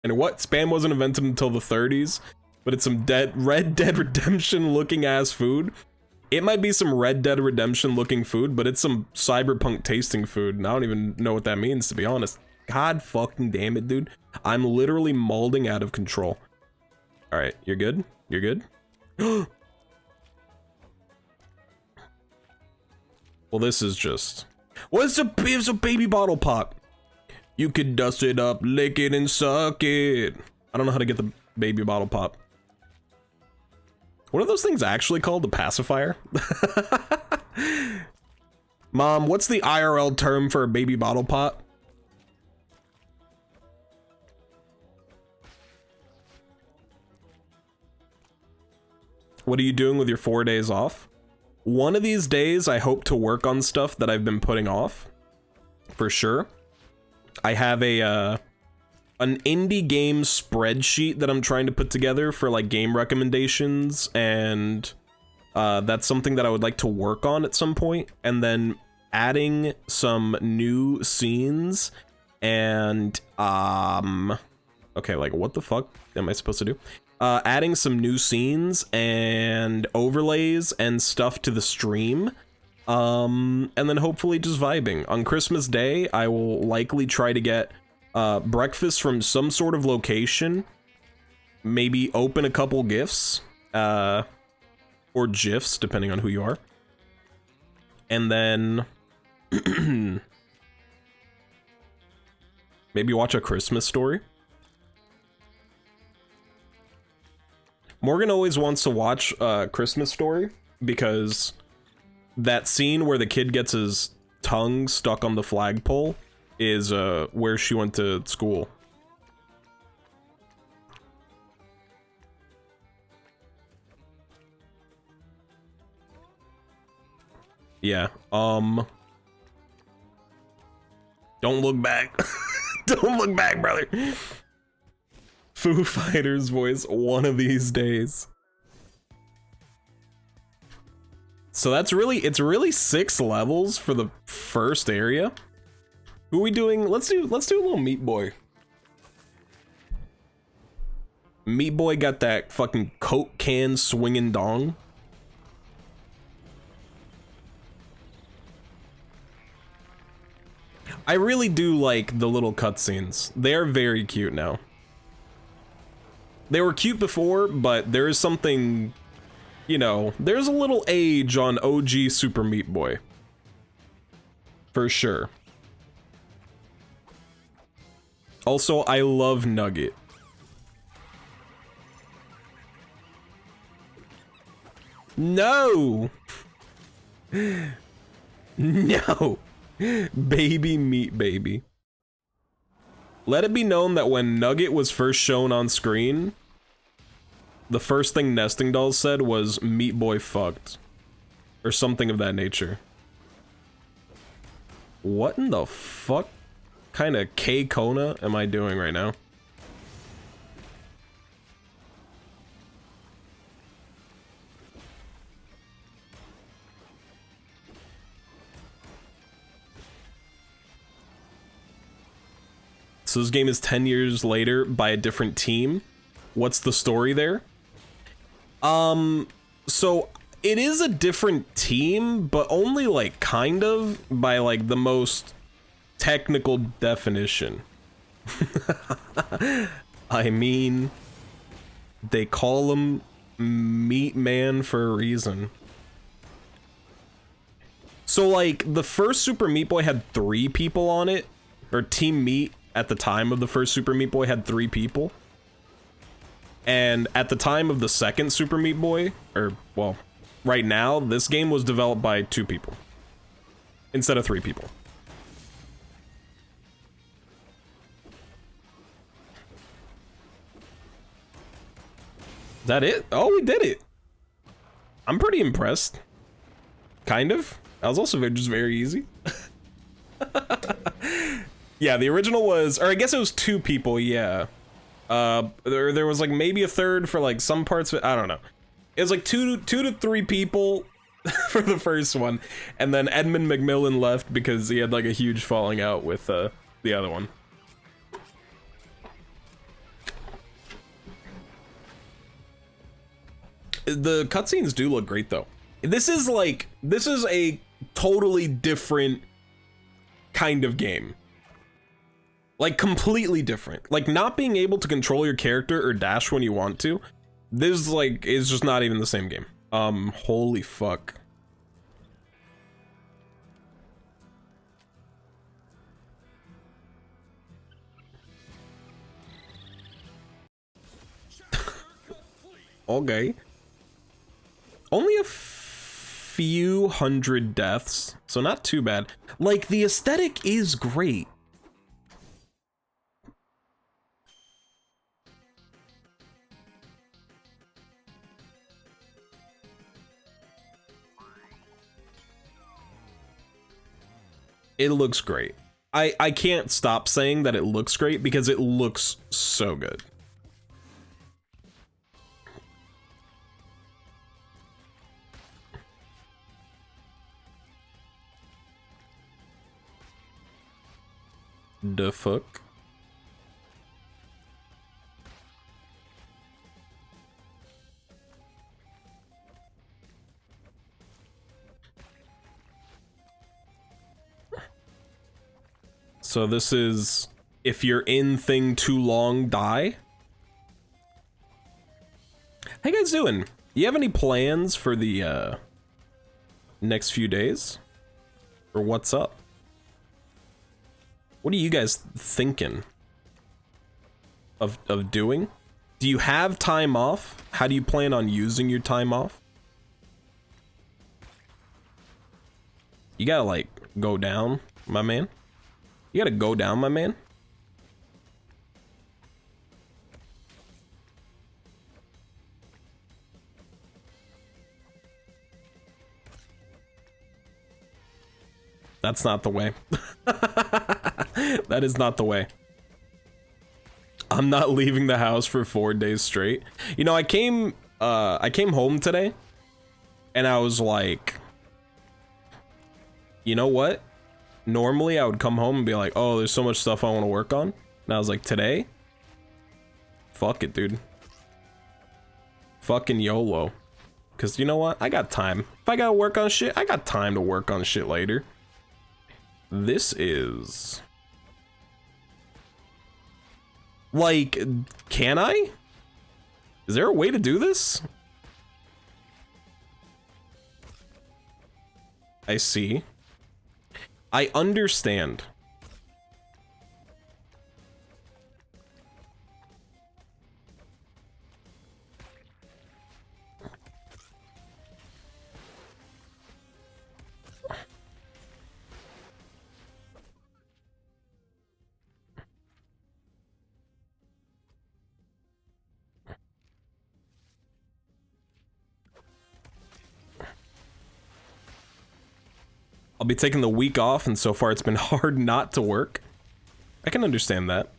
And what? Spam wasn't invented until the 30s, but it's some Red Dead Redemption looking ass food. It might be some Red Dead Redemption looking food, but it's some cyberpunk tasting food, and I don't even know what that means, to be honest. God fucking damn it, dude. I'm literally molding out of control. All right, you're good? You're good? Well, this is just... What's a baby bottle pop? You could dust it up, lick it, and suck it. I don't know how to get the baby bottle pop. What are those things actually called? The pacifier? Mom, what's the IRL term for a baby bottle pop? What are you doing with your 4 days off? One of these days, I hope to work on stuff that I've been putting off. For sure. I have an indie game spreadsheet that I'm trying to put together for like game recommendations, and that's something that I would like to work on at some point, and then adding some new scenes and okay, like what the fuck am I supposed to do? Adding some new scenes and overlays and stuff to the stream. And then hopefully just vibing. On Christmas Day, I will likely try to get breakfast from some sort of location. Maybe open a couple gifts. Or GIFs, depending on who you are. And then... maybe watch A Christmas Story. Morgan always wants to watch Christmas Story because that scene where the kid gets his tongue stuck on the flagpole is where she went to school. Yeah, don't look back. Don't look back, brother. Foo Fighters voice one of these days. So that's really, it's really 6 levels for the first area. Who are we doing? Let's do a little Meat Boy. Meat Boy got that fucking Coke can swinging dong. I really do like the little cutscenes. They're very cute now. They were cute before, but there is something, you know, there's a little age on OG Super Meat Boy. For sure. Also, I love Nugget. No! No! Baby Meat Baby. Let it be known that when Nugget was first shown on screen, the first thing Nesting Dolls said was, Meat Boy fucked. Or something of that nature. What in the fuck kind of K-Kona am I doing right now? So this game is 10 years later by a different team. What's the story there? So it is a different team, but only like kind of by like the most technical definition. I mean, they call him Meat Man for a reason. So like the first Super Meat Boy had 3 people on it, or Team Meat at the time of the first Super Meat Boy had 3 people. And at the time of the second Super Meat Boy, or, well, right now, this game was developed by 2 people. Instead of 3 people. Is that it? Oh, we did it! I'm pretty impressed. Kind of. That was also just very easy. Yeah, the original was, or I guess it was 2 people, yeah. There was like maybe a third for like some parts of it, I don't know. It was like two to three people for the first one, and then Edmund McMillan left because he had like a huge falling out with the other one. The cutscenes do look great though. This is a totally different kind of game. Like completely different. Like not being able to control your character or dash when you want to. This is just not even the same game. Holy fuck. Okay. Only a few hundred deaths, so not too bad. Like, the aesthetic is great. It looks great. I can't stop saying that it looks great because it looks so good. The fuck? So this is, if you're in thing too long, die. How you guys doing? You have any plans for the next few days? Or what's up? What are you guys thinking of doing? Do you have time off? How do you plan on using your time off? You gotta like go down, my man. You gotta go down, my man. That's not the way. That is not the way. I'm not leaving the house for 4 days straight. You know, I came home today and I was like, you know what? Normally I would come home and be like, oh, there's so much stuff I want to work on. And I was like, today? Fuck it, dude. Fucking YOLO. Because you know what? I got time. If I gotta work on shit, I got time to work on shit later. This is... like, can I? Is there a way to do this? I see. I understand. I'll be taking the week off, and so far it's been hard not to work. I can understand that.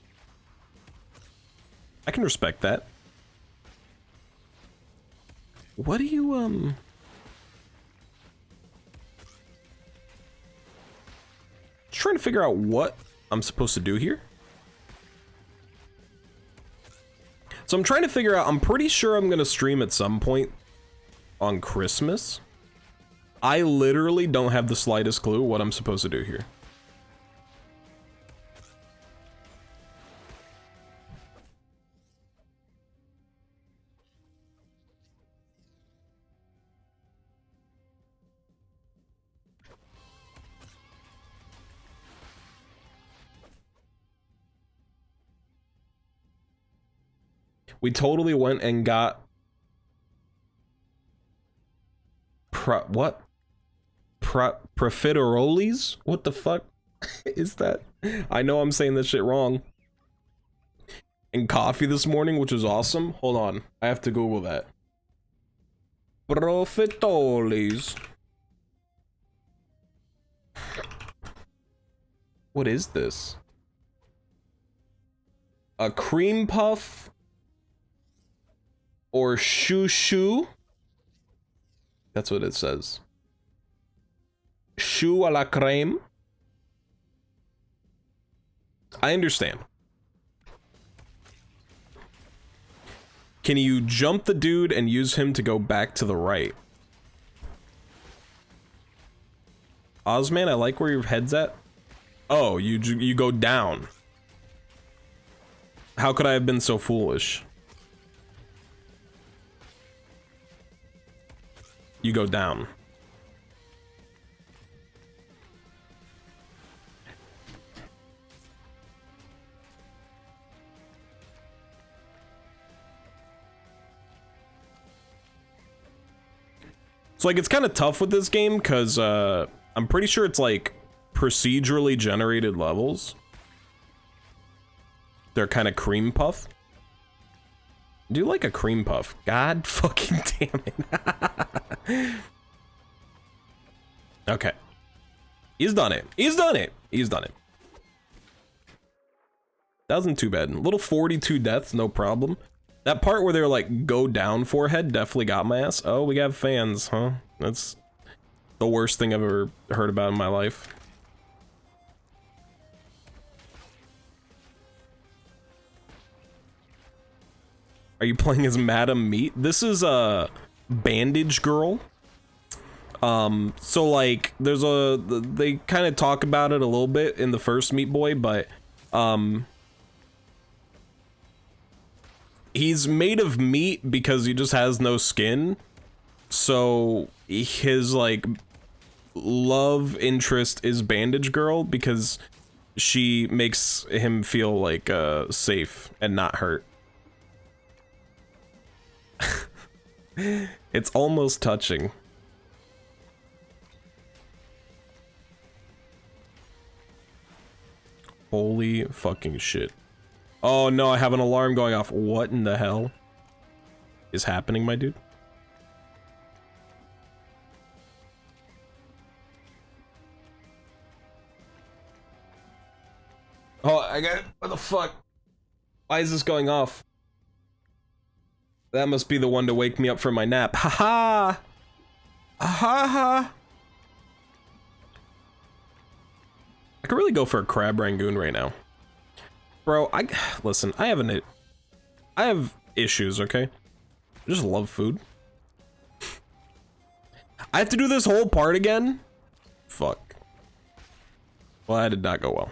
I can respect that. What do you, just trying to figure out what I'm supposed to do here. So I'm trying to figure out, I'm pretty sure I'm gonna stream at some point on Christmas. I literally don't have the slightest clue what I'm supposed to do here. We totally went and got profiteroles? What the fuck is that? I know I'm saying this shit wrong. And coffee this morning, which was awesome. Hold on, I have to Google that. Profiteroles. What is this? A cream puff or chou? That's what it says. Chou à la crème. I understand. Can you jump the dude and use him to go back to the right? Ozman, I like where your head's at. Oh, you go down. How could I have been so foolish? You go down. So like it's kind of tough with this game because I'm pretty sure it's like procedurally generated levels. They're kind of cream puff. Do you like a cream puff? God fucking damn it. Okay. He's done it. He's done it. He's done it. That wasn't too bad. Little 42 deaths, no problem. That part where they're like, go down forehead definitely got my ass. Oh, we got fans, huh? That's the worst thing I've ever heard about in my life. Are you playing as Madam Meat? This is a Bandage Girl. So like, there's they kind of talk about it a little bit in the first Meat Boy, but he's made of meat because he just has no skin. So his like love interest is Bandage Girl because she makes him feel like safe and not hurt. It's almost touching. Holy fucking shit. Oh no, I have an alarm going off. What in the hell is happening, my dude? Oh, I got... What the fuck? Why is this going off? That must be the one to wake me up from my nap. Ha ha! Ha ha! I could really go for a crab rangoon right now. Bro, listen, I have issues, okay? I just love food. I have to do this whole part again? Fuck. Well, that did not go well.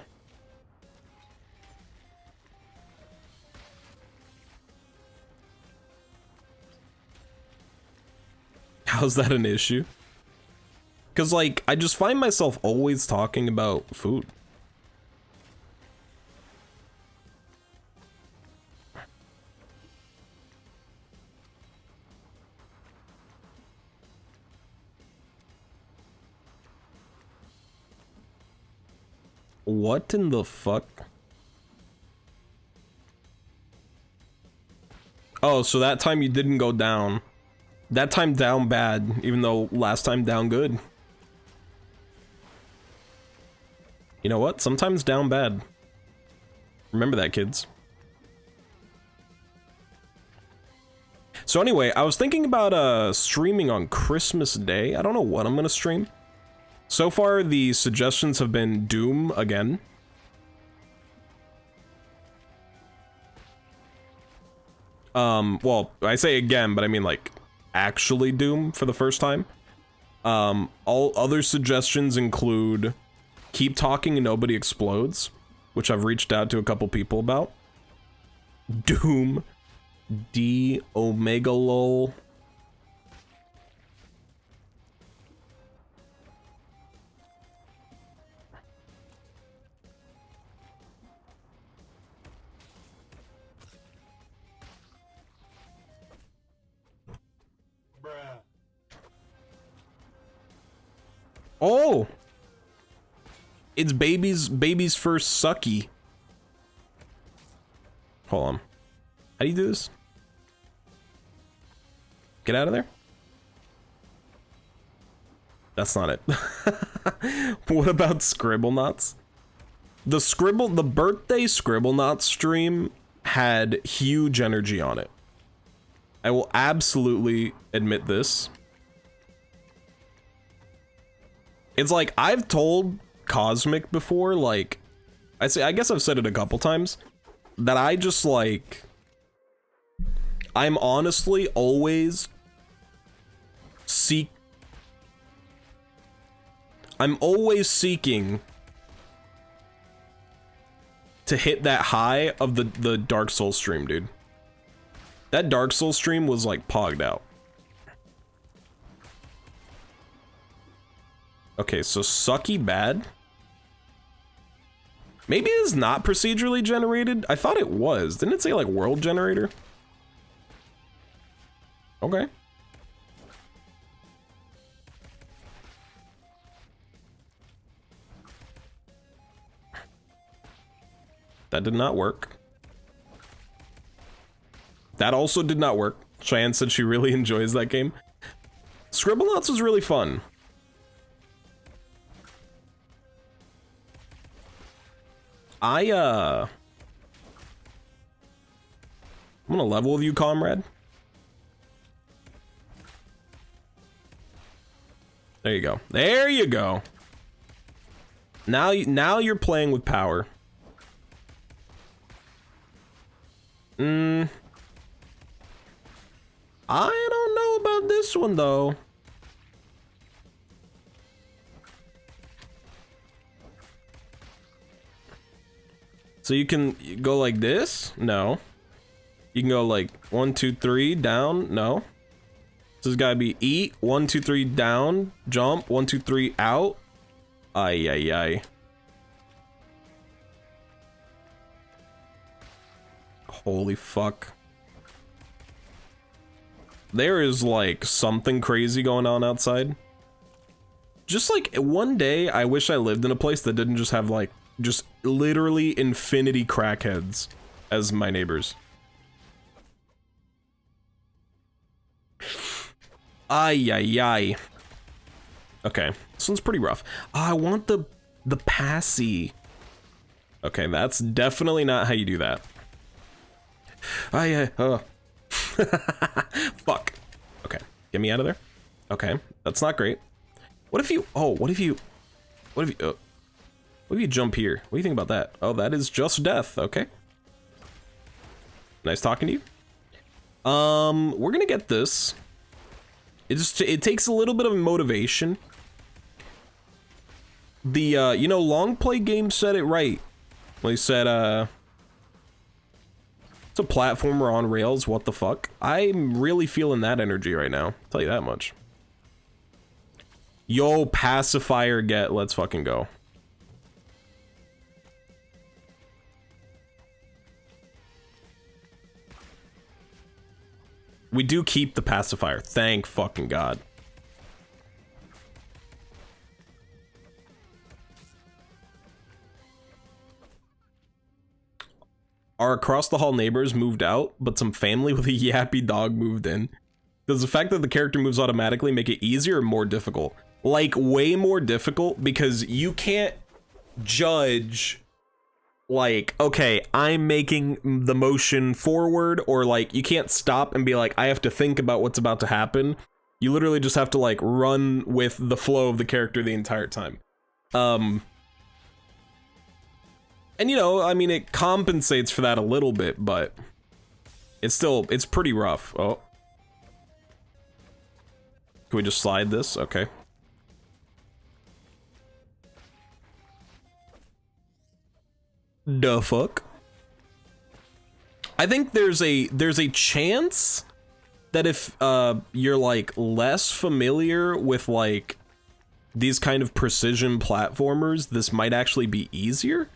How's that an issue? Because, like, I just find myself always talking about food. What in the fuck? Oh, so that time you didn't go down. That time down bad, even though last time down good. You know what? Sometimes down bad. Remember that, kids. So anyway, I was thinking about streaming on Christmas Day. I don't know what I'm gonna stream. So far, the suggestions have been Doom again. Well, I say again, but I mean like actually Doom for the first time. All other suggestions include Keep Talking and Nobody Explodes, which I've reached out to a couple people about. Doom, D Omega lol. Oh! It's baby's first sucky. Hold on. How do you do this? Get out of there? That's not it. What about Scribblenauts? The birthday Scribblenauts stream had huge energy on it. I will absolutely admit this. It's like, I've told Cosmic before, like, I guess I've said it a couple times, that I just, like, I'm honestly always I'm always seeking to hit that high of the Dark Souls stream, dude. That Dark Souls stream was like pogged out. Okay, so sucky bad. Maybe it's not procedurally generated. I thought it was. Didn't it say like world generator? Okay. That did not work. That also did not work. Cheyenne said she really enjoys that game. Scribblenauts was really fun. I'm gonna level with you, comrade. There you go. There you go. Now you're playing with power. I don't know about this one though. So you can go like this? No. You can go like 1, 2, 3 down? No. This has gotta be eat, 1, 2, 3 down, jump, 1, 2, 3 out. Ay, ay, ay. Holy fuck. There is like something crazy going on outside. Just like one day, I wish I lived in a place that didn't just have like, just literally infinity crackheads as my neighbors. Ay, ay, ay. Okay, this one's pretty rough. Oh, I want the passy. Okay, that's definitely not how you do that. Ay, ay, fuck. Okay, get me out of there. Okay, that's not great. What if you, what if you jump here? What do you think about that? Oh, that is just death. Okay. Nice talking to you. We're gonna get this. It takes a little bit of motivation. The, you know, Long Play Games said it right. Well, he said, it's a platformer on rails, what the fuck? I'm really feeling that energy right now, I'll tell you that much. Yo, pacifier get, let's fucking go. We do keep the pacifier, thank fucking God. Our across the hall neighbors moved out, but some family with a yappy dog moved in. Does the fact that the character moves automatically make it easier or more difficult? Like, way more difficult, because you can't judge, like, okay, I'm making the motion forward, or like, you can't stop and be like, I have to think about what's about to happen. You literally just have to like run with the flow of the character the entire time. And you know, I mean, it compensates for that a little bit, but it's pretty rough. Oh. Can we just slide this? Okay. The fuck? I think there's a chance that if you're like less familiar with like these kind of precision platformers, this might actually be easier.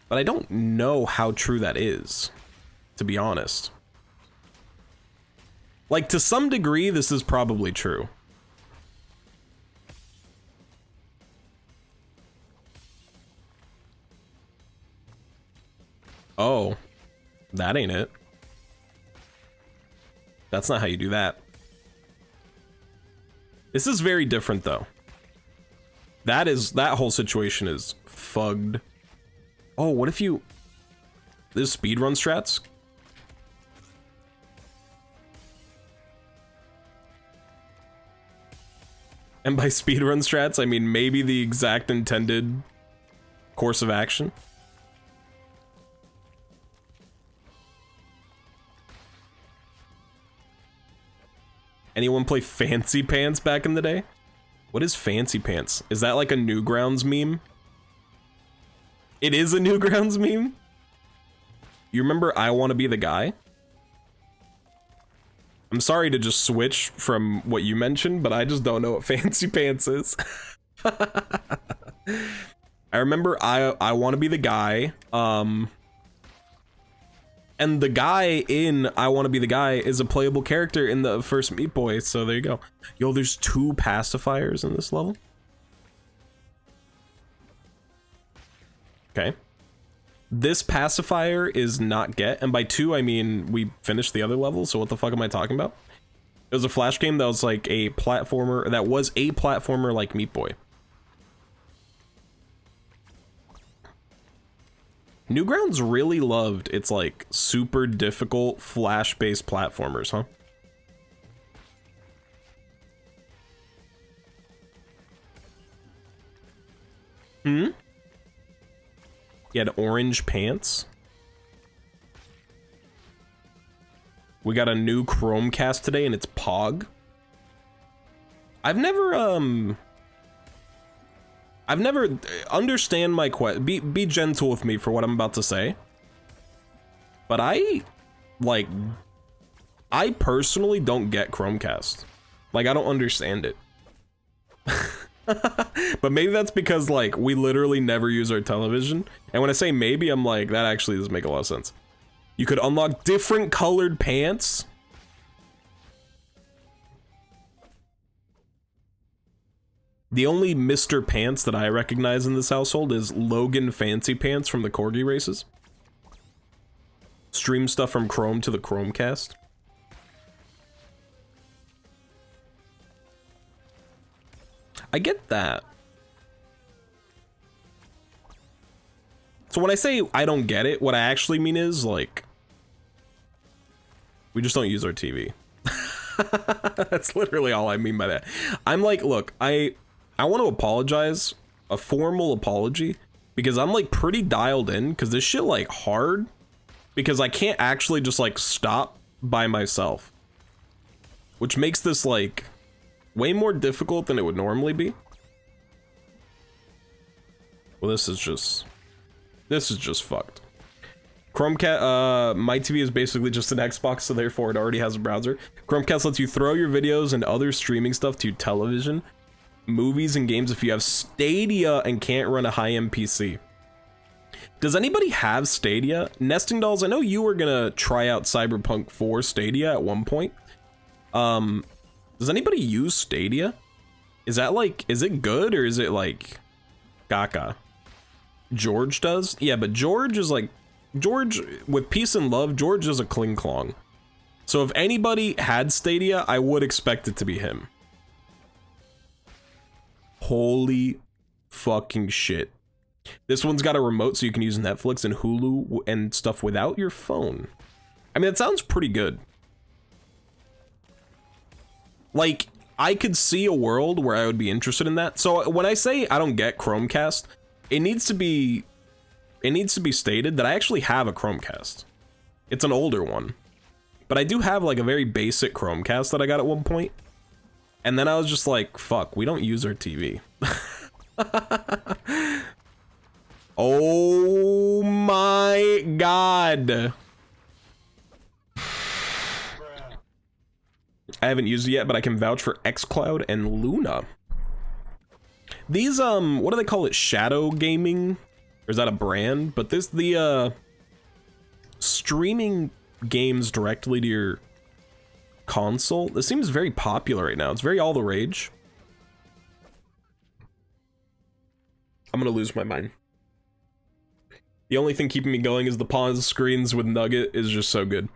But I don't know how true that is, to be honest. Like, to some degree, this is probably true. Oh, that ain't it. That's not how you do that. This is very different, though. That whole situation is fugged. Oh, what if you... This speedrun strats? And by speedrun strats, I mean maybe the exact intended course of action. Anyone play Fancy Pants back in the day? What is Fancy Pants? Is that like a Newgrounds meme? It is a Newgrounds meme? You remember I Want to Be the Guy? I'm sorry to just switch from what you mentioned, but I just don't know what Fancy Pants is. I remember I Want to Be the Guy. And the guy in I Want to Be the Guy is a playable character in the first Meat Boy, so there you go. Yo, there's 2 pacifiers in this level. Okay. This pacifier is not get, and by 2 I mean we finished the other level, so what the fuck am I talking about? It was a Flash game that was like a platformer, like Meat Boy. Newgrounds really loved its like super difficult Flash-based platformers, huh? You had orange pants. We got a new Chromecast today, and it's Pog. I've never understand my be gentle with me for what I'm about to say. But I personally don't get Chromecast. Like, I don't understand it. But maybe that's because like we literally never use our television. And when I say maybe, I'm like, that actually doesn't make a lot of sense. You could unlock different colored pants. The only Mr. Pants that I recognize in this household is Logan Fancy Pants from the Corgi races. Stream stuff from Chrome to the Chromecast. I get that. So when I say I don't get it, what I actually mean is like, we just don't use our TV. That's literally all I mean by that. I'm like, look, I want to apologize, a formal apology, because I'm like pretty dialed in, because this shit like hard, because I can't actually just like stop by myself, which makes this like way more difficult than it would normally be. Well, this is just fucked. Chromecast, my TV is basically just an Xbox, so therefore it already has a browser. Chromecast lets you throw your videos and other streaming stuff to your television, movies, and games if you have Stadia and can't run a high-end PC. Does anybody have Stadia? Nesting Dolls, I know you were gonna try out Cyberpunk 4 Stadia at one point. Does anybody use Stadia? Is that like, is it good or is it like gaga? George does? Yeah, but George is like, George, with peace and love, George is a cling clong. So if anybody had Stadia, I would expect it to be him. Holy fucking shit. This one's got a remote so you can use Netflix and Hulu and stuff without your phone. I mean, that sounds pretty good. Like, I could see a world where I would be interested in that. So when I say I don't get Chromecast, it needs to be stated that I actually have a Chromecast. It's an older one. But I do have like a very basic Chromecast that I got at one point. And then I was just like, fuck, we don't use our TV. Oh my god. I haven't used it yet, but I can vouch for xCloud and Luna. These, what do they call it? Shadow gaming? Or is that a brand? But this, the, streaming games directly to your console. This seems very popular right now. It's very all the rage. I'm gonna lose my mind. The only thing keeping me going is the pause screens with Nugget is just so good.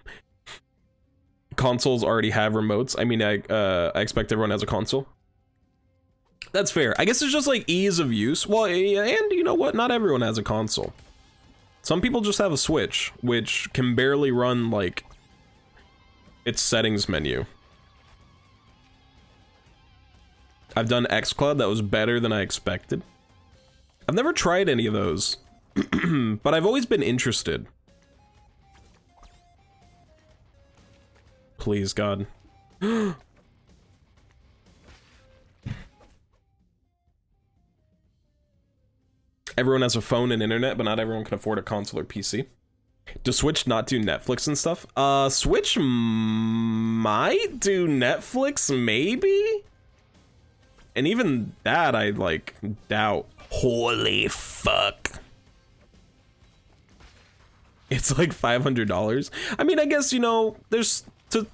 Consoles already have remotes. I mean, I expect everyone has a console. That's fair. I guess it's just like ease of use. Well, and you know what? Not everyone has a console. Some people just have a Switch, which can barely run like its settings menu. I've done xCloud that was better than I expected. I've never tried any of those, but I've always been interested. Please, God. Everyone has a phone and internet, but not everyone can afford a console or PC. Does Switch not do Netflix and stuff? Switch might do Netflix, maybe? And even that, I, like, doubt. Holy fuck. It's like $500. I mean, I guess, you know, there's, to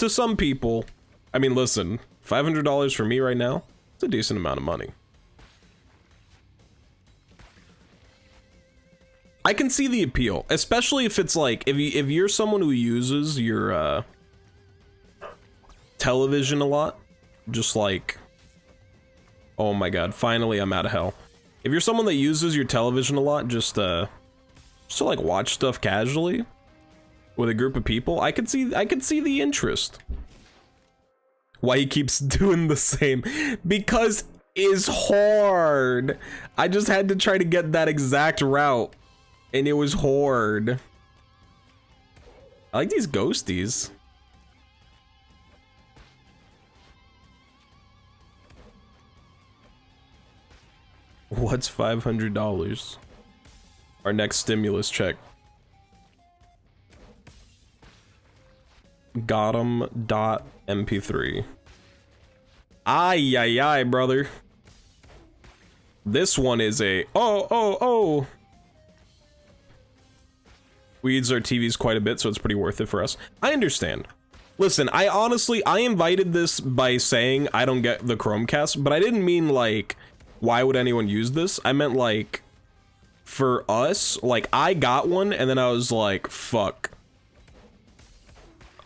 some people, I mean, listen, $500 for me right now, it's a decent amount of money. I can see the appeal, especially if it's like, if you're someone who uses your television a lot, just like, oh my god, finally I'm out of hell. If you're someone that uses your television a lot, just to like watch stuff casually with a group of people, I could see the interest. Why he keeps doing the same? Because it's hard. I just had to try to get that exact route. And it was hard. I like these ghosties. What's $500? Our next stimulus check. Gotham.mp3. Ay, ay, ay, brother. This one is a... Oh. Weeds our TVs quite a bit, so it's pretty worth it for us. I understand. Listen, I invited this by saying I don't get the Chromecast, but I didn't mean like, why would anyone use this? I meant like, for us, like I got one and then I was like, fuck.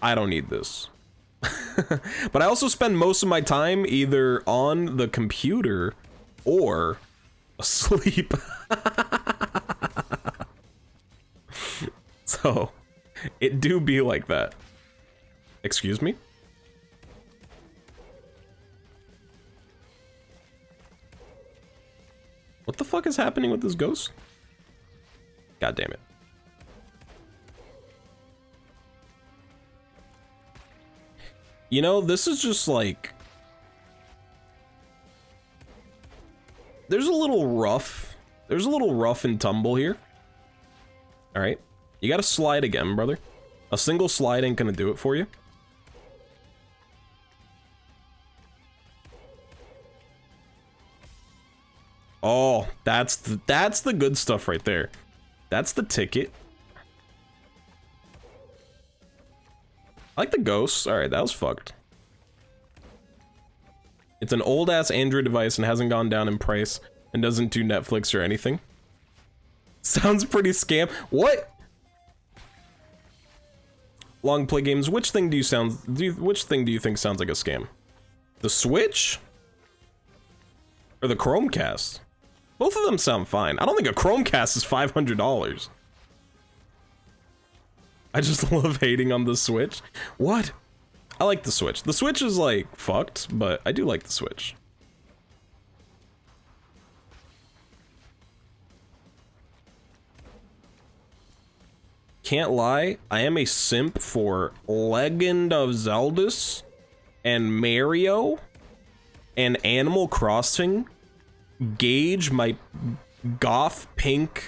I don't need this. But I also spend most of my time either on the computer or asleep. So, it do be like that. Excuse me? What the fuck is happening with this ghost? God damn it. You know, this is just like... There's a little rough and tumble here. Alright. You gotta slide again, brother. A single slide ain't gonna do it for you. Oh, that's the good stuff right there. That's the ticket. I like the ghosts. Alright, that was fucked. It's an old-ass Android device and hasn't gone down in price and doesn't do Netflix or anything. Sounds pretty scam. What? Long play games. Which thing do you think sounds like a scam? The Switch? Or the Chromecast? Both of them sound fine. I don't think a Chromecast is $500. I just love hating on the Switch. What? I like the Switch. The Switch is like fucked, but I do like the Switch. Can't lie, I am a simp for Legend of Zelda and Mario and Animal Crossing. Gage, my goth pink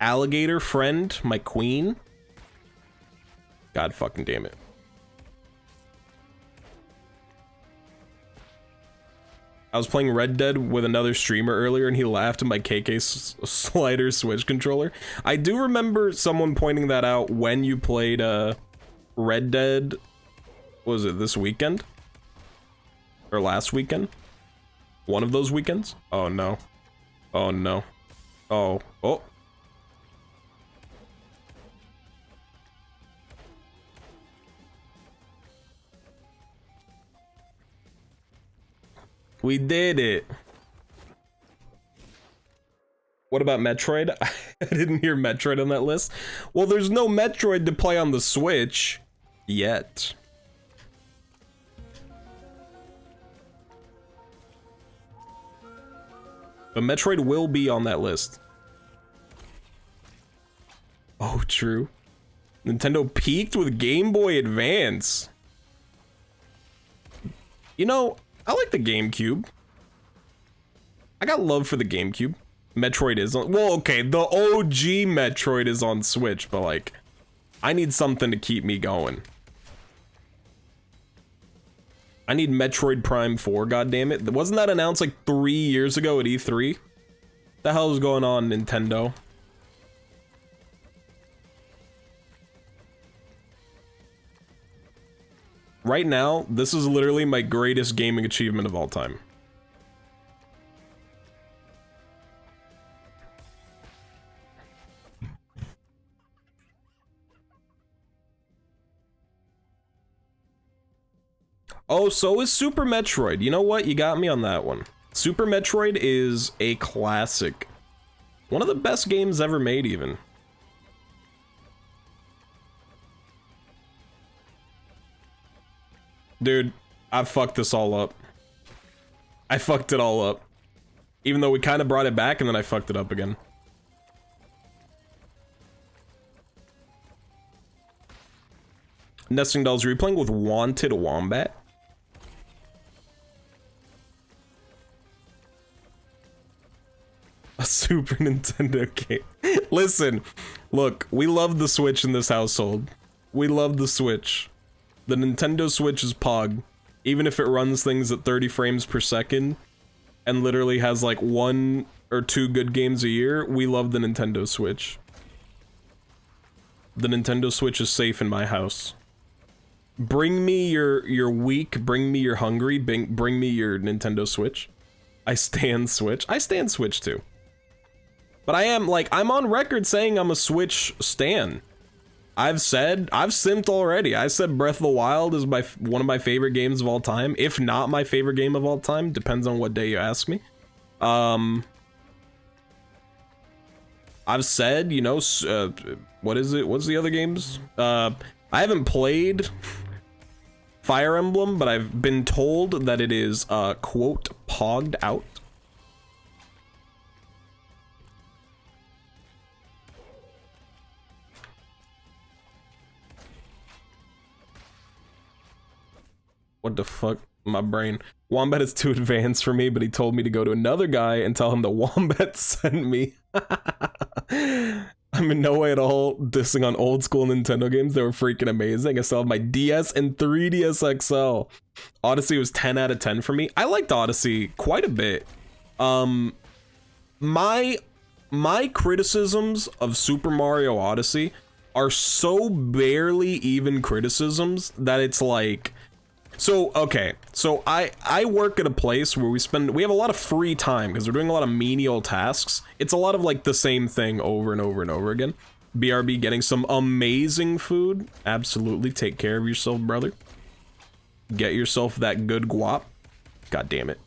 alligator friend, my queen. God fucking damn it. I was playing Red Dead with another streamer earlier and he laughed at my KK slider Switch controller. I do remember someone pointing that out when you played Red Dead. Was it this weekend? Or last weekend? One of those weekends? Oh no. Oh no. Oh. Oh. We did it. What about Metroid? I didn't hear Metroid on that list. Well, there's no Metroid to play on the Switch yet. But Metroid will be on that list. Oh, true. Nintendo peaked with Game Boy Advance. You know, I like the GameCube. I got love for the GameCube. Metroid is on, well, okay, the OG Metroid is on Switch, but like, I need something to keep me going. I need Metroid Prime 4, goddammit. Wasn't that announced like 3 years ago at E3? What the hell is going on, Nintendo? Right now, this is literally my greatest gaming achievement of all time. Oh, so is Super Metroid. You know what? You got me on that one. Super Metroid is a classic. One of the best games ever made, even. Dude, I fucked this all up. I fucked it all up. Even though we kind of brought it back and then I fucked it up again. Nesting Dolls, are you playing with Wanted Wombat? A Super Nintendo game. Listen, look, we love the Switch in this household. We love the Switch. The Nintendo Switch is Pog. Even if it runs things at 30 frames per second and literally has like 1 or 2 good games a year, we love the Nintendo Switch. The Nintendo Switch is safe in my house. Bring me your weak, bring me your hungry, bring me your Nintendo Switch. I stand Switch. I stand Switch too. But I am, like, I'm on record saying I'm a Switch stan. I've simped already. I said Breath of the Wild is one of my favorite games of all time, if not my favorite game of all time. Depends on what day you ask me. I've said, you know, what is it? What's the other games? I haven't played Fire Emblem, but I've been told that it is, quote, pogged out. What the fuck? My brain. Wombat is too advanced for me, but he told me to go to another guy and tell him the Wombat sent me. I'm in no way at all dissing on old school Nintendo games. They were freaking amazing. I still have my DS and 3DS XL. Odyssey was 10 out of 10 for me. I liked Odyssey quite a bit. My criticisms of Super Mario Odyssey are so barely even criticisms that it's like, so, okay, so I work at a place where we have a lot of free time because we're doing a lot of menial tasks. It's a lot of like the same thing over and over and over again. BRB getting some amazing food. Absolutely, take care of yourself, brother. Get yourself that good guap. God damn it.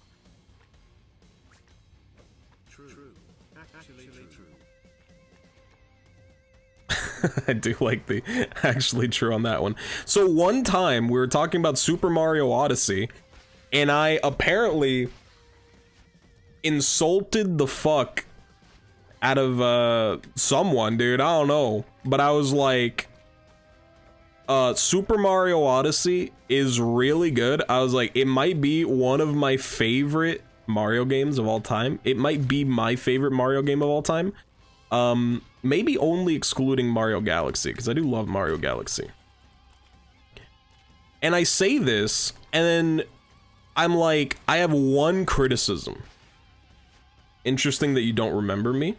I do like the actually true on that one. So one time we were talking about Super Mario Odyssey and I apparently insulted the fuck out of someone, dude. I don't know, but I was like, Super Mario Odyssey is really good. I was like, it might be one of my favorite Mario games of all time. It might be my favorite Mario game of all time. Maybe only excluding Mario Galaxy, because I do love Mario Galaxy. And I say this, and then I'm like, I have one criticism. Interesting that you don't remember me.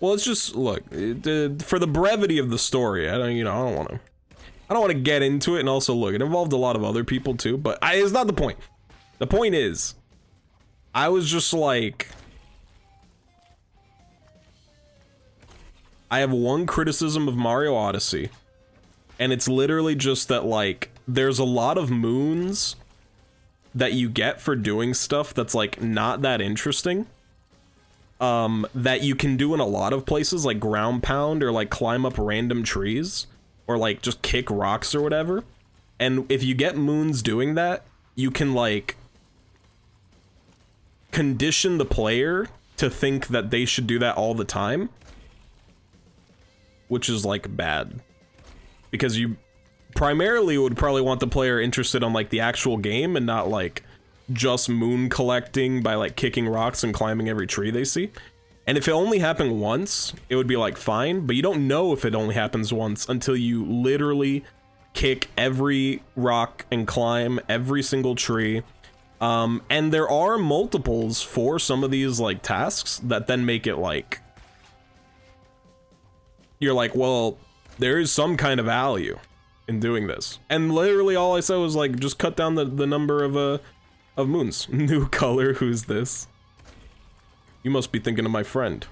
Well, it's just, look, for the brevity of the story, I don't want to get into it, and also, look, it involved a lot of other people too, but it's not the point. The point is, I was just like, I have one criticism of Mario Odyssey, and it's literally just that, like, there's a lot of moons that you get for doing stuff that's, like, not that interesting, that you can do in a lot of places, like ground pound, or, like, climb up random trees, or, like, just kick rocks or whatever, and if you get moons doing that, you can, like, condition the player to think that they should do that all the time, which is like bad, because you primarily would probably want the player interested on like the actual game and not like just moon collecting by like kicking rocks and climbing every tree they see. And if it only happened once, it would be like fine, but you don't know if it only happens once until you literally kick every rock and climb every single tree. And there are multiples for some of these like tasks that then make it like, you're like, well, there is some kind of value in doing this. And literally all I said was like, just cut down the number of moons. New color, who's this? You must be thinking of my friend.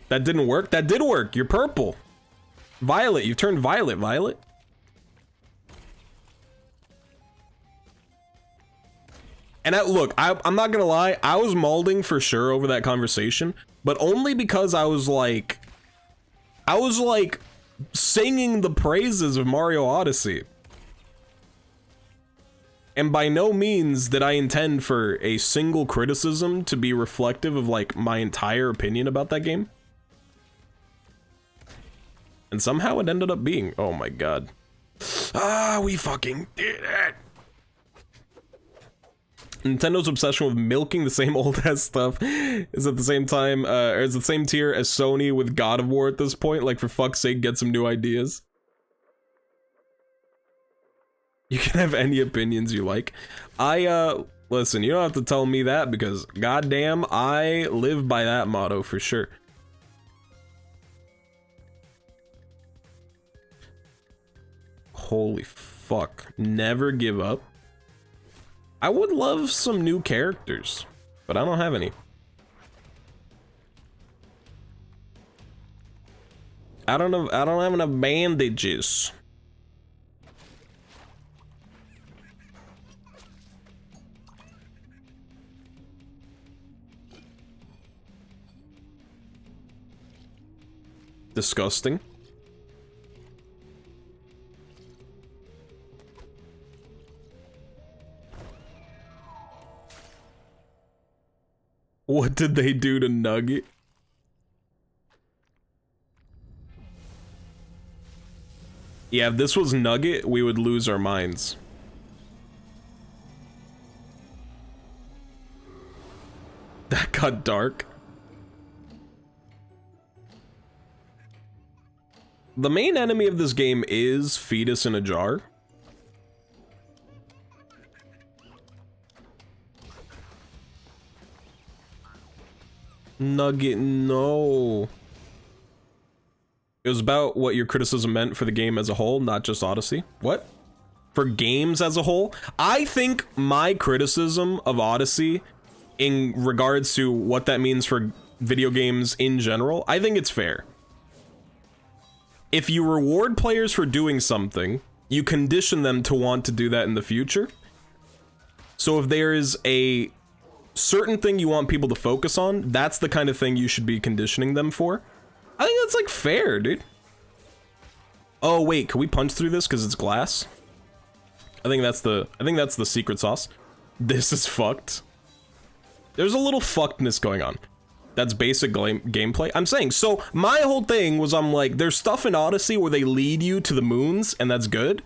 That didn't work? That did work. You're purple. Violet, you turned violet, Violet. And look, I'm not gonna lie, I was malding for sure over that conversation, but only because I was like singing the praises of Mario Odyssey. And by no means did I intend for a single criticism to be reflective of like my entire opinion about that game. And somehow it ended up being, oh my god. Ah, we fucking did it. Nintendo's obsession with milking the same old ass stuff is at the same time, or is the same tier as Sony with God of War at this point. Like, for fuck's sake, get some new ideas. You can have any opinions you like. Listen, you don't have to tell me that because goddamn, I live by that motto for sure. Holy fuck. Never give up. I would love some new characters, but I don't have any. I don't have enough bandages. Disgusting. What did they do to Nugget? Yeah, if this was Nugget, we would lose our minds. That got dark. The main enemy of this game is Fetus in a Jar. Nugget, no. It was about what your criticism meant for the game as a whole, not just Odyssey. What? For games as a whole? I think my criticism of Odyssey in regards to what that means for video games in general, I think it's fair. If you reward players for doing something, you condition them to want to do that in the future. So if there is a certain thing you want people to focus on, that's the kind of thing you should be conditioning them for. I think that's like fair, dude. Oh wait, can we punch through this because it's glass? I think that's the secret sauce. This is fucked. There's a little fuckedness going on. That's basic gameplay. I'm saying, so my whole thing was, I'm like, there's stuff in Odyssey where they lead you to the moons, and that's good.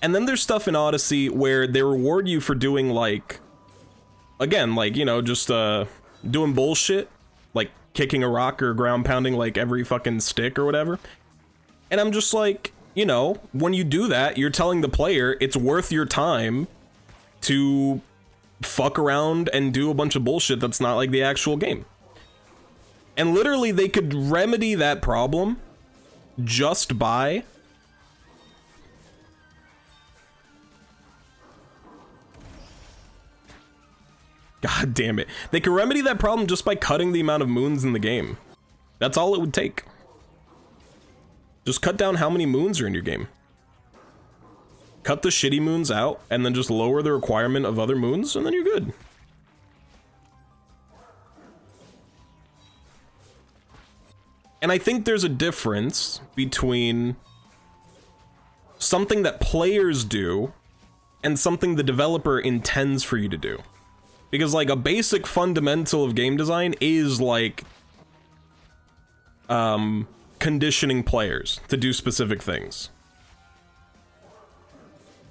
And then there's stuff in Odyssey where they reward you for doing, like, again, like, you know, just doing bullshit, like kicking a rock or ground pounding like every fucking stick or whatever. And I'm just like, you know, when you do that, you're telling the player it's worth your time to fuck around and do a bunch of bullshit that's not like the actual game. And literally they could remedy that problem just by God damn it. They could remedy that problem just by cutting the amount of moons in the game. That's all it would take. Just cut down how many moons are in your game. Cut the shitty moons out, and then just lower the requirement of other moons, and then you're good. And I think there's a difference between something that players do and something the developer intends for you to do. Because, like, a basic fundamental of game design is, like, conditioning players to do specific things.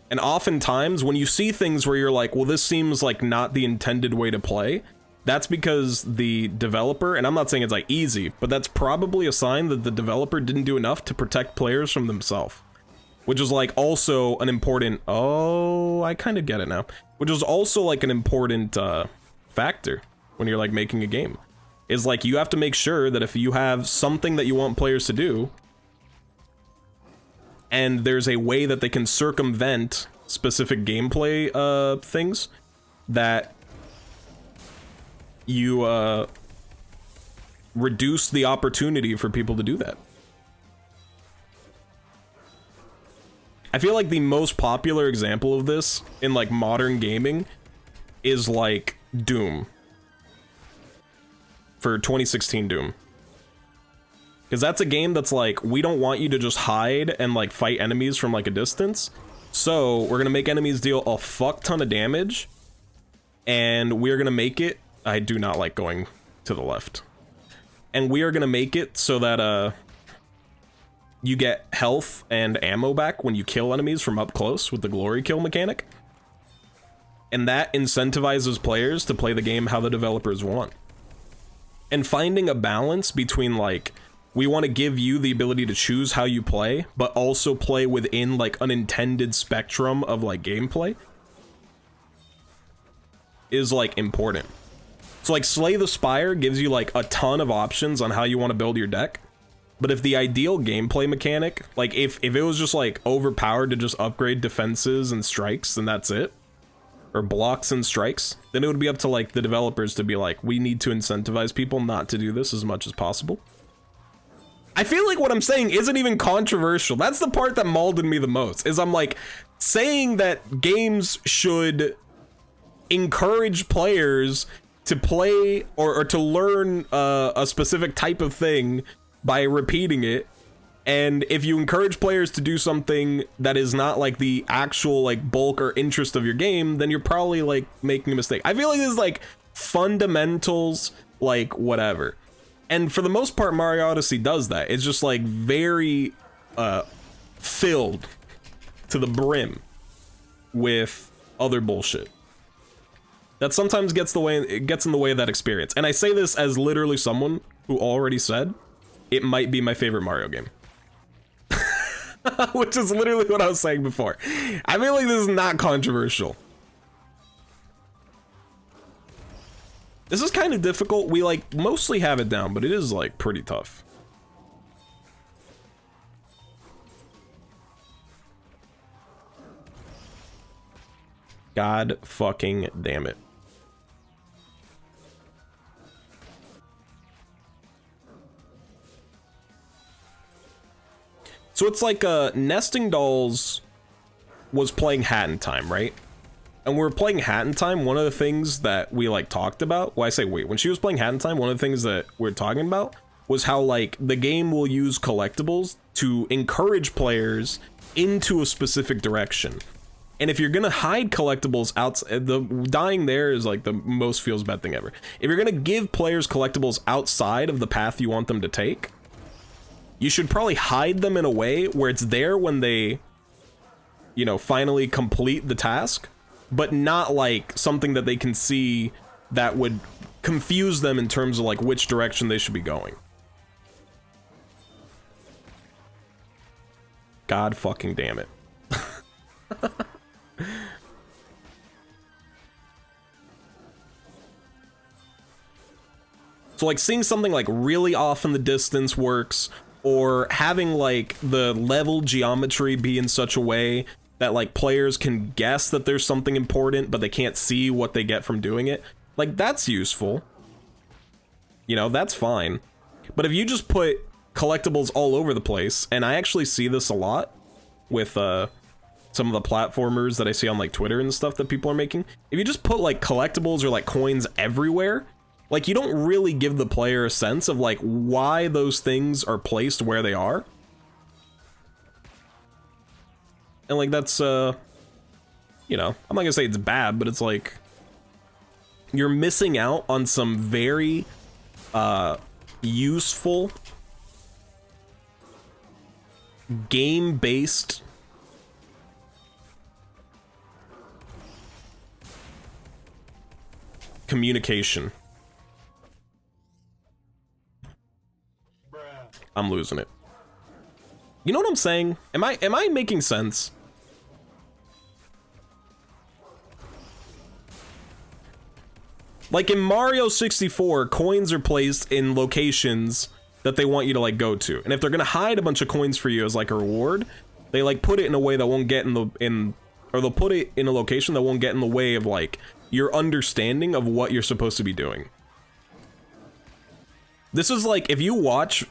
And oftentimes, when you see things where you're like, well, this seems like not the intended way to play, That's because the developer, and I'm not saying it's like easy, but that's probably a sign that the developer didn't do enough to protect players from themselves. Which is like also an important, oh, I kind of get it now. Which is also like an important factor when you're like making a game. Is like you have to make sure that if you have something that you want players to do, and there's a way that they can circumvent specific gameplay things, that you reduce the opportunity for people to do that. I feel like the most popular example of this in like modern gaming is like Doom. For 2016 Doom. Because that's a game that's like, we don't want you to just hide and like fight enemies from like a distance. So we're gonna make enemies deal a fuck ton of damage. And we're gonna make it, I do not like going to the left. And we are gonna make it so that you get health and ammo back when you kill enemies from up close with the glory kill mechanic. And that incentivizes players to play the game how the developers want. And finding a balance between like, we want to give you the ability to choose how you play, but also play within like an intended spectrum of like gameplay is like important. So like Slay the Spire gives you like a ton of options on how you want to build your deck. But if the ideal gameplay mechanic, like if it was just like overpowered to just upgrade defenses and strikes and that's it, or blocks and strikes, then it would be up to like the developers to be like, we need to incentivize people not to do this as much as possible. I feel like what I'm saying isn't even controversial. That's the part that mauled me the most, is I'm like saying that games should encourage players to play or to learn a specific type of thing by repeating it. And if you encourage players to do something that is not like the actual like bulk or interest of your game, then you're probably like making a mistake. I feel like this is like fundamentals, like whatever. And for the most part, Mario Odyssey does that. It's just like very filled to the brim with other bullshit that sometimes gets in the way of that experience. And I say this as literally someone who already said it might be my favorite Mario game. Which is literally what I was saying before. I feel like this is not controversial. This is kind of difficult. We like mostly have it down, but it is like pretty tough. God fucking damn it. So it's like Nesting Dolls was playing Hat in Time, right? And we were playing Hat in Time. One of the things that we like talked about, well, I say wait, when she was playing Hat in Time, one of the things that we're talking about was how like the game will use collectibles to encourage players into a specific direction. And if you're gonna hide collectibles outside, the dying there is like the most feels bad thing ever. If you're gonna give players collectibles outside of the path you want them to take, you should probably hide them in a way where it's there when they, you know, finally complete the task, but not like something that they can see that would confuse them in terms of like which direction they should be going. God fucking damn it. So like seeing something like really off in the distance works, or having like the level geometry be in such a way that like players can guess that there's something important, but they can't see what they get from doing it. Like that's useful. You know, that's fine. But if you just put collectibles all over the place, and I actually see this a lot with some of the platformers that I see on like Twitter and stuff that people are making. If you just put like collectibles or like coins everywhere, like you don't really give the player a sense of like why those things are placed where they are. And like that's you know, I'm not gonna say it's bad, but it's like you're missing out on some very useful game-based communication I'm losing it. You know what I'm saying? Am I making sense? Like in Mario 64, coins are placed in locations that they want you to like go to. And if they're gonna hide a bunch of coins for you as like a reward, they like put it in a way that won't get or they'll put it in a location that won't get in the way of like your understanding of what you're supposed to be doing. This is like, if you watch,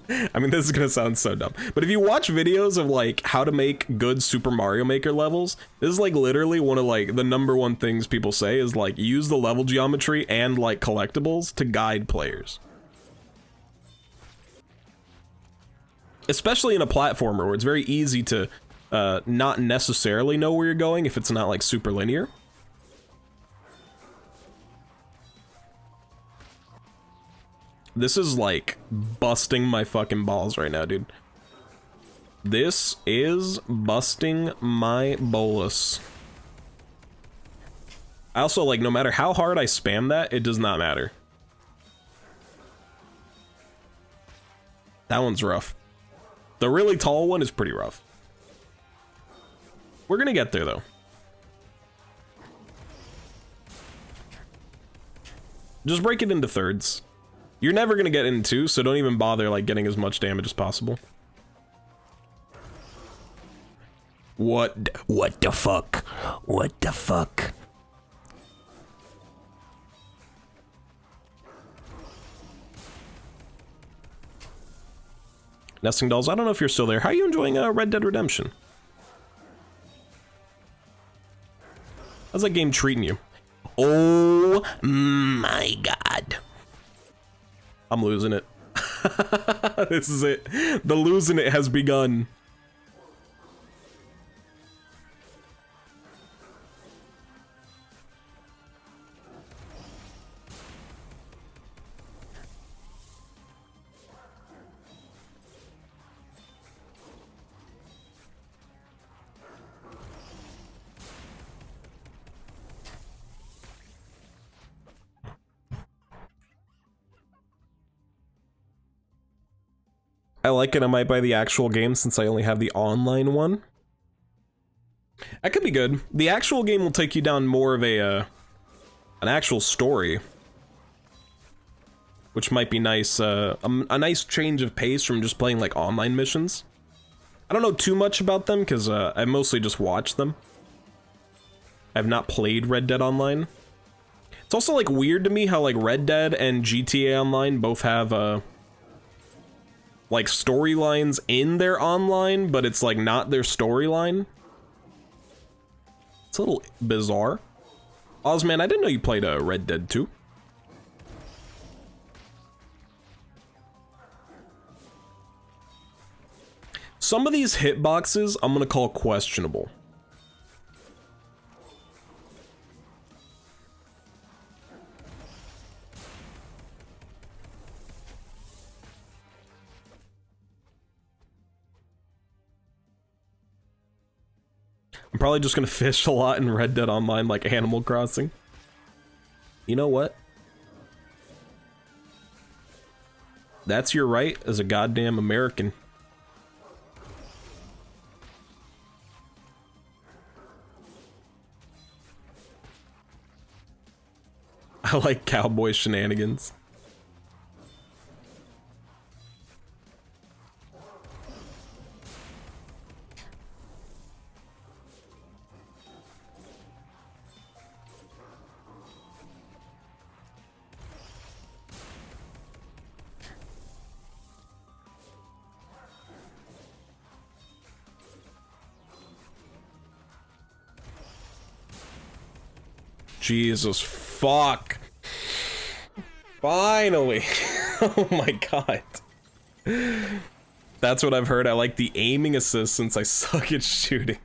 I mean, this is gonna sound so dumb, but if you watch videos of like how to make good Super Mario Maker levels, this is like literally one of like the #1 things people say is like use the level geometry and like collectibles to guide players. Especially in a platformer where it's very easy to not necessarily know where you're going if it's not like super linear. This is like busting my fucking balls right now, dude. This is busting my bolus. I also like, no matter how hard I spam that, it does not matter. That one's rough. The really tall one is pretty rough. We're gonna get there though. Just break it into thirds. You're never gonna get in 2, so don't even bother like getting as much damage as possible. What the fuck? What the fuck? Nesting Dolls, I don't know if you're still there. How are you enjoying Red Dead Redemption? How's that game treating you? Oh my god. I'm losing it. This is it. The losing it has begun. I like it. I might buy the actual game since I only have the online one. That could be good. The actual game will take you down more of an actual story, which might be nice. A nice change of pace from just playing like online missions. I don't know too much about them because I mostly just watched them. I've not played Red Dead Online. It's also like weird to me how like Red Dead and GTA Online both have like storylines in their online, but it's like not their storyline. It's a little bizarre. Ozman, I didn't know you played Red Dead 2. Some of these hitboxes I'm gonna call questionable. I'm probably just gonna fish a lot in Red Dead Online like Animal Crossing. You know what? That's your right as a goddamn American. I like cowboy shenanigans. Jesus fuck. Finally. Oh my god. That's what I've heard. I like the aiming assist since I suck at shooting.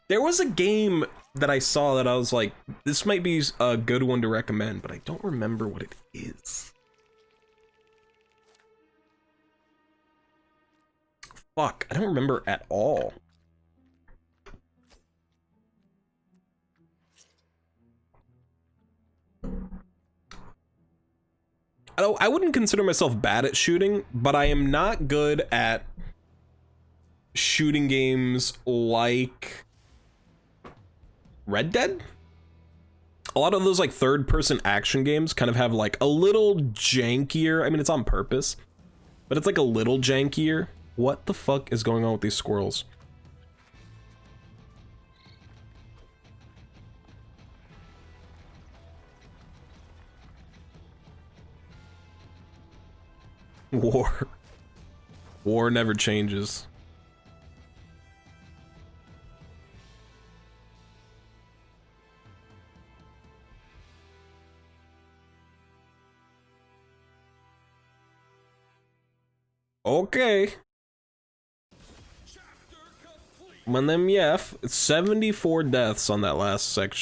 There was a game that I saw that I was like, this might be a good one to recommend, but I don't remember what it is. Fuck, I don't remember at all. I wouldn't consider myself bad at shooting, but I am not good at shooting games like Red Dead. A lot of those like third-person action games kind of have like a little jankier. I mean, it's on purpose, but it's like a little jankier. What the fuck is going on with these squirrels? War never changes. Okay. Man, them, yeah, 74 deaths on that last section.